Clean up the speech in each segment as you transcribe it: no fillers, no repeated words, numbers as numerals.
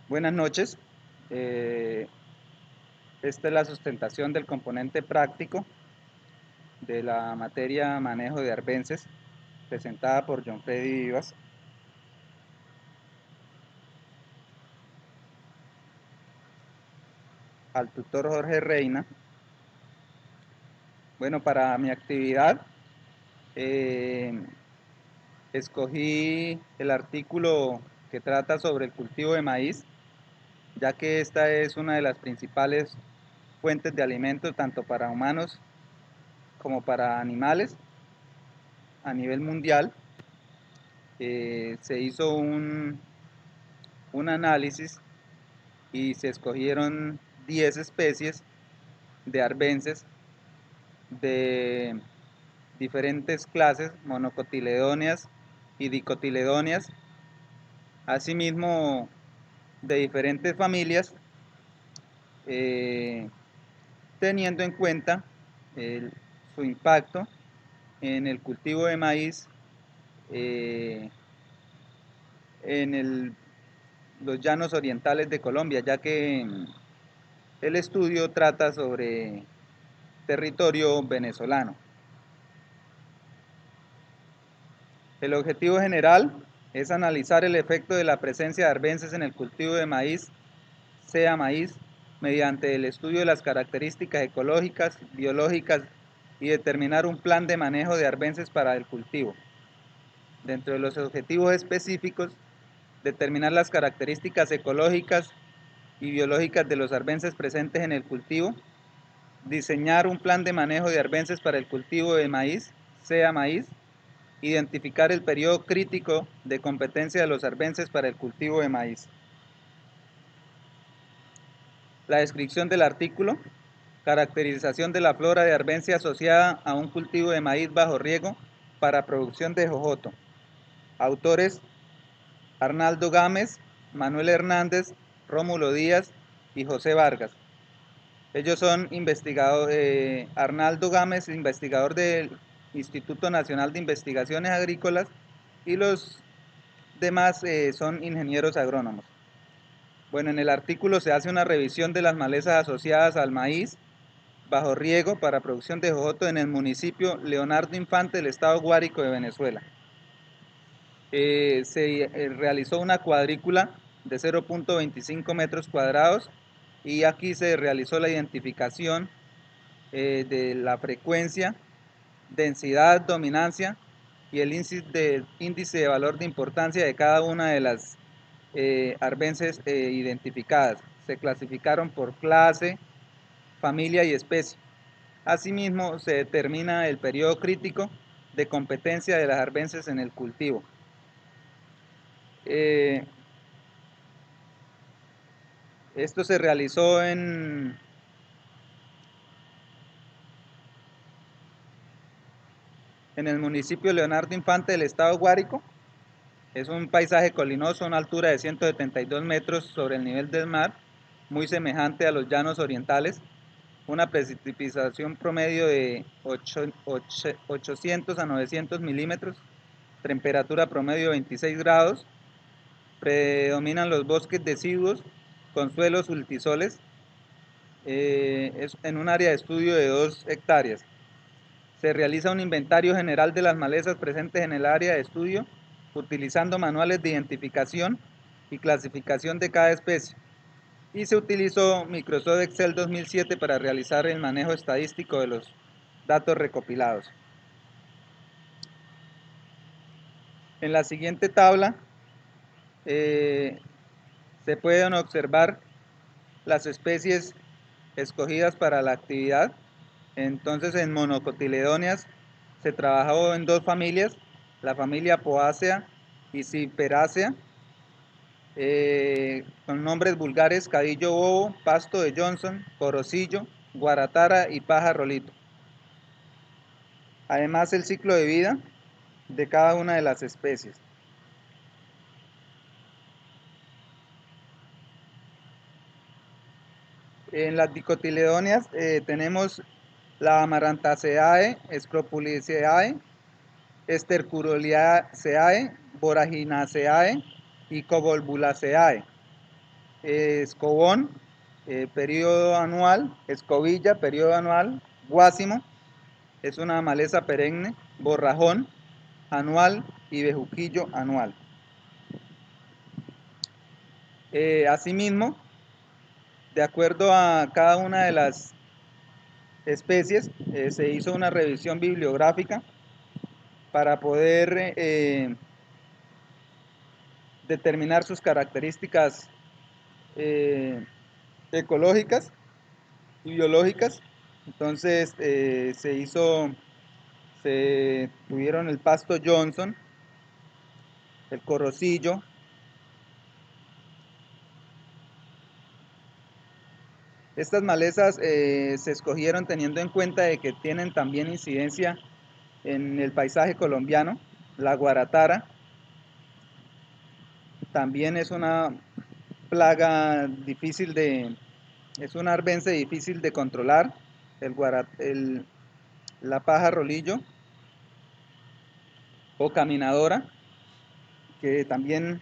Buenas noches. Eh, Esta es la sustentación del componente práctico de la materia manejo de arbences, presentada por John Freddy Vivas. Al tutor Jorge Reina. Bueno, para mi actividad eh, escogí el artículo que trata sobre el cultivo de maíz, ya que esta es una de las principales fuentes de alimento tanto para humanos como para animales a nivel mundial. Se hizo un análisis y se escogieron 10 especies de arbences de diferentes clases, monocotiledóneas y dicotiledóneas, asimismo de diferentes familias, eh, teniendo en cuenta el, su impacto en el cultivo de maíz eh, en los llanos orientales de Colombia, ya que el estudio trata sobre territorio venezolano. El objetivo general es analizar el efecto de la presencia de arbences en el cultivo de maíz, sea maíz, mediante el estudio de las características ecológicas, biológicas y determinar un plan de manejo de arbences para el cultivo. Dentro de los objetivos específicos, determinar las características ecológicas y biológicas de los arbences presentes en el cultivo, diseñar un plan de manejo de arbences para el cultivo de maíz, sea maíz, identificar el periodo crítico de competencia de los arbences para el cultivo de maíz. La descripción del artículo, caracterización de la flora de arbencia asociada a un cultivo de maíz bajo riego para producción de jojoto. Autores: Arnaldo Gámez, Manuel Hernández, Rómulo Díaz y José Vargas. Ellos son investigadores, Arnaldo Gámez, investigador del Instituto Nacional de Investigaciones Agrícolas, y los demás son ingenieros agrónomos. Bueno, en el artículo se hace una revisión de las malezas asociadas al maíz bajo riego para producción de jojoto en el municipio Leonardo Infante del estado Guárico de Venezuela. Se realizó una cuadrícula de 0.25 metros cuadrados y aquí se realizó la identificación de la frecuencia, densidad, dominancia y el índice de valor de importancia de cada una de las arbences identificadas. Se clasificaron por clase, familia y especie. Asimismo, se determina el periodo crítico de competencia de las arbences en el cultivo. Esto se realizó en el municipio Leonardo Infante del estado Guárico. Es un paisaje colinoso a una altura de 172 metros sobre el nivel del mar, muy semejante a los llanos orientales. Una precipitación promedio de 800 a 900 milímetros, temperatura promedio 26 grados, predominan los bosques deciduos con suelos ultisoles, es en un área de estudio de 2 hectáreas. Se realiza un inventario general de las malezas presentes en el área de estudio, utilizando manuales de identificación y clasificación de cada especie. Y se utilizó Microsoft Excel 2007 para realizar el manejo estadístico de los datos recopilados. En la siguiente tabla se pueden observar las especies escogidas para la actividad. Entonces, en monocotiledóneas se trabajó en 2 familias, la familia Poaceae y Ciperaceae, con nombres vulgares: cadillo bobo, pasto de Johnson, corocillo, guaratara y paja rolito. Además, el ciclo de vida de cada una de las especies. En las dicotiledóneas tenemos la Amarantaceae, Scropuliaceae, Stercuroliaceae, Voraginaceae y Cobolbulaceae. escobón, periodo anual, escobilla, periodo anual, guásimo, es una maleza perenne, borrajón, anual y bejuquillo anual. Asimismo, de acuerdo a cada una de las especies, se hizo una revisión bibliográfica para poder determinar sus características ecológicas y biológicas. Entonces se tuvieron el pasto Johnson, el corrocillo, estas malezas se escogieron teniendo en cuenta de que tienen también incidencia en el paisaje colombiano. La guaratara también es una plaga difícil es una arbense difícil de controlar. La paja rolillo o caminadora, que también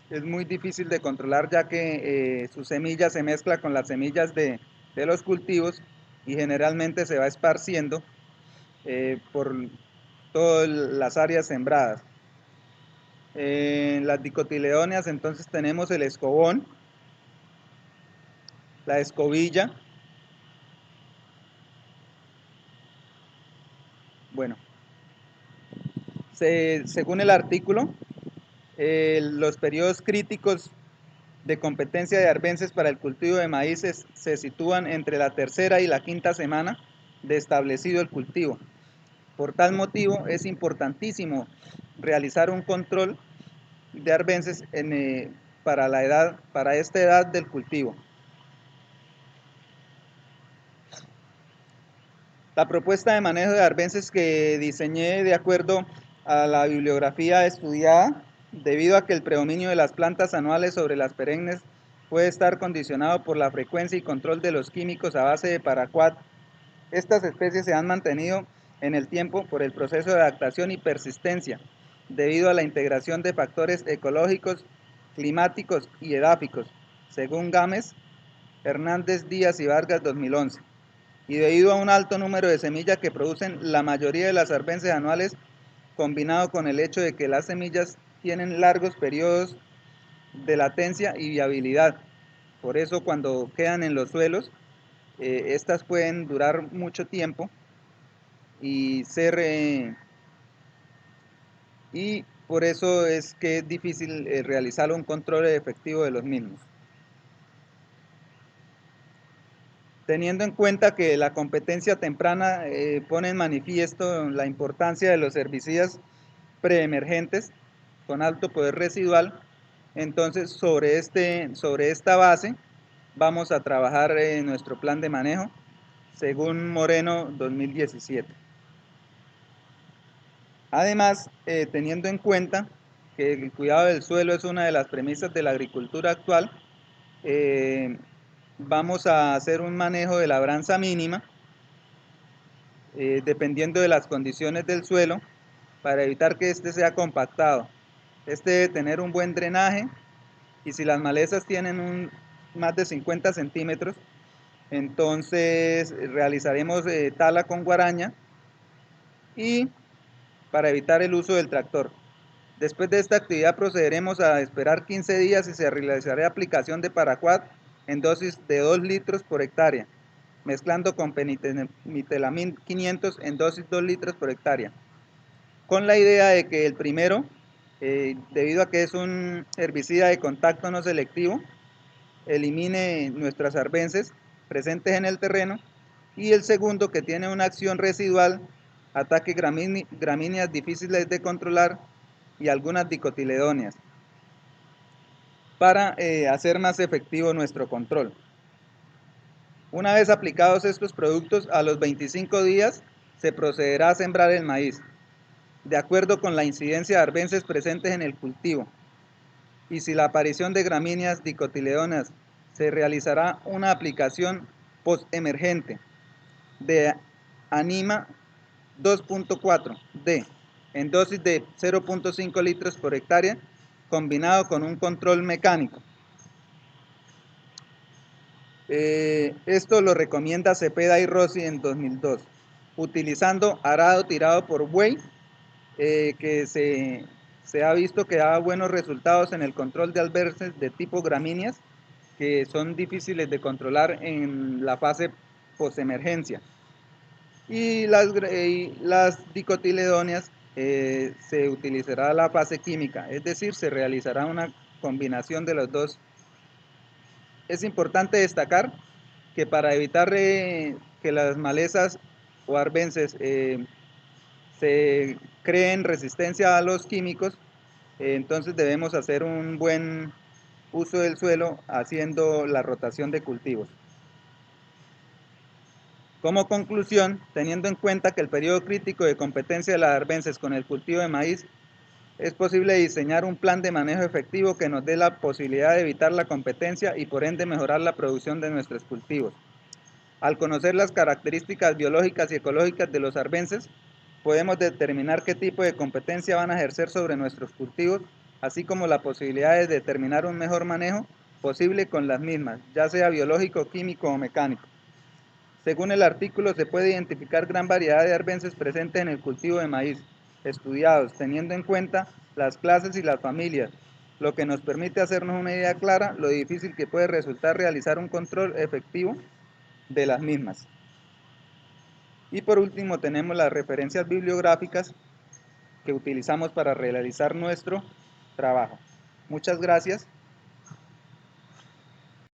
es muy difícil de controlar, ya que su semilla se mezcla con las semillas de los cultivos y generalmente se va esparciendo por todas las áreas sembradas. En las dicotiledóneas entonces tenemos el escobón, la escobilla. Bueno, según el artículo, los periodos críticos de competencia de arbences para el cultivo de maíz se sitúan entre la tercera y la quinta semana de establecido el cultivo. Por tal motivo es importantísimo realizar un control de arbences para esta edad del cultivo. La propuesta de manejo de arbences que diseñé de acuerdo a la bibliografía estudiada, debido a que el predominio de las plantas anuales sobre las perennes puede estar condicionado por la frecuencia y control de los químicos a base de paraquat. Estas especies se han mantenido en el tiempo por el proceso de adaptación y persistencia, debido a la integración de factores ecológicos, climáticos y edáficos, según Gámez, Hernández, Díaz y Vargas 2011, y debido a un alto número de semillas que producen la mayoría de las arbences anuales, combinado con el hecho de que las semillas tienen largos periodos de latencia y viabilidad. Por eso cuando quedan en los suelos, estas pueden durar mucho tiempo y y por eso es que es difícil realizar un control efectivo de los mismos. Teniendo en cuenta que la competencia temprana pone en manifiesto la importancia de los herbicidas preemergentes con alto poder residual, entonces sobre esta base vamos a trabajar en nuestro plan de manejo según Moreno 2017. Además, teniendo en cuenta que el cuidado del suelo es una de las premisas de la agricultura actual, eh, vamos a hacer un manejo de labranza mínima dependiendo de las condiciones del suelo para evitar que éste sea compactado. Este debe tener un buen drenaje y si las malezas tienen más de 50 centímetros, entonces realizaremos tala con guaraña y para evitar el uso del tractor. Después de esta actividad procederemos a esperar 15 días y se realizará aplicación de paraquat en dosis de 2 litros por hectárea, mezclando con penitelamín 500 en dosis 2 litros por hectárea, con la idea de que el primero, debido a que es un herbicida de contacto no selectivo, elimine nuestras arbences presentes en el terreno, y el segundo, que tiene una acción residual, ataque gramíneas difíciles de controlar y algunas dicotiledóneas, para hacer más efectivo nuestro control. Una vez aplicados estos productos, a los 25 días se procederá a sembrar el maíz, de acuerdo con la incidencia de arbences presentes en el cultivo, y si la aparición de gramíneas dicotiledóneas se realizará una aplicación postemergente de Anima 2.4D en dosis de 0.5 litros por hectárea, combinado con un control mecánico. Esto lo recomienda Cepeda y Rossi en 2002, utilizando arado tirado por buey, que se ha visto que da buenos resultados en el control de alberces de tipo gramíneas, que son difíciles de controlar en la fase posemergencia. Y las dicotiledóneas se utilizará la fase química, es decir, se realizará una combinación de los dos. Es importante destacar que para evitar que las malezas o arbences se creen resistencia a los químicos, entonces debemos hacer un buen uso del suelo haciendo la rotación de cultivos. Como conclusión, teniendo en cuenta que el periodo crítico de competencia de las arbences con el cultivo de maíz, es posible diseñar un plan de manejo efectivo que nos dé la posibilidad de evitar la competencia y por ende mejorar la producción de nuestros cultivos. Al conocer las características biológicas y ecológicas de los arbences, podemos determinar qué tipo de competencia van a ejercer sobre nuestros cultivos, así como la posibilidad de determinar un mejor manejo posible con las mismas, ya sea biológico, químico o mecánico. Según el artículo, se puede identificar gran variedad de arbences presentes en el cultivo de maíz, estudiados, teniendo en cuenta las clases y las familias, lo que nos permite hacernos una idea clara lo difícil que puede resultar realizar un control efectivo de las mismas. Y por último tenemos las referencias bibliográficas que utilizamos para realizar nuestro trabajo. Muchas gracias.